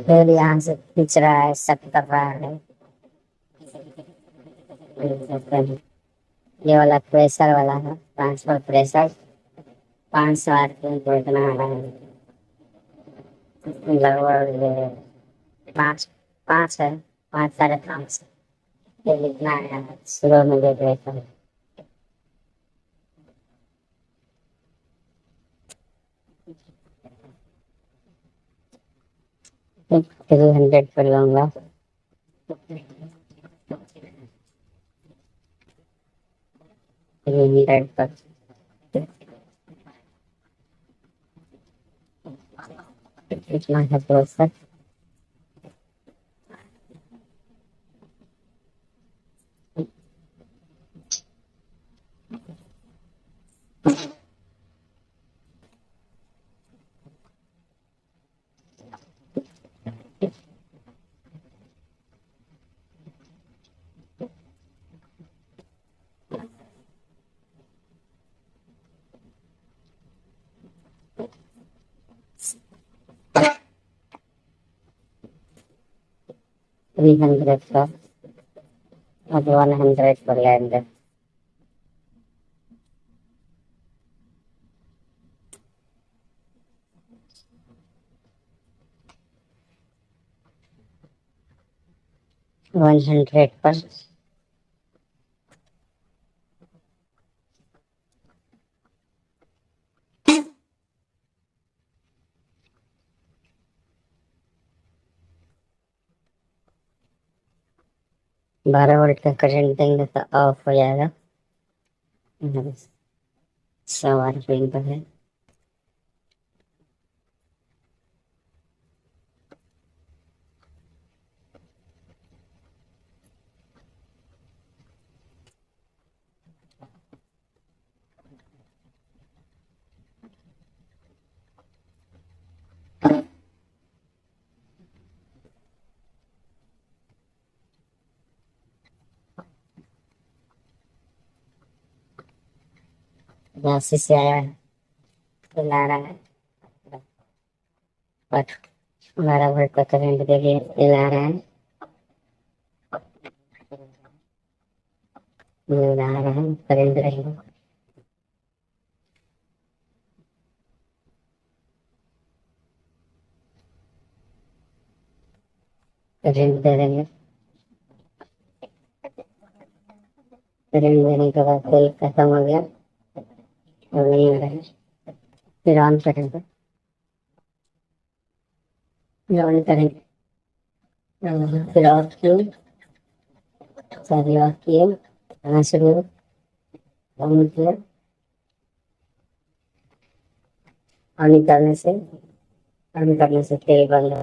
फिर यहाँ से खींच रहा है, सेट कर रहा है। ये वाला प्रेशर वाला है, ट्रांसफर प्रेशर 500 आरपीएम को इतना आ रहा है, लगभग पाँच पाँच है, 5 5.5 ये लिखना है शुरू में देख रहे थे। 300 कर लूंगा। 300 पर इतना है प्रोसेस। थ्री हंड्रेड का अब 100 पर लेंगे। वन 100 पर 12 वोल्ट का करंट देंगे तो ऑफ हो जाएगा। 100 आरपीएम पर है। झांसी से आया है, तो ला रहा है, पर 12 वोल्ट का करंट दे के ला रहा है, ला रहा है करंट रहेगा। करंट दे देंगे, करंट देने के बाद तेल खत्म हो गया और नहीं हो रहा है, फिर ऑन करेंगे, फिर ऑन करेंगे, फिर ऑफ किए, सभी ऑफ किए, यहाँ शुरू ऑन किया, ऑन करने से तेल बंद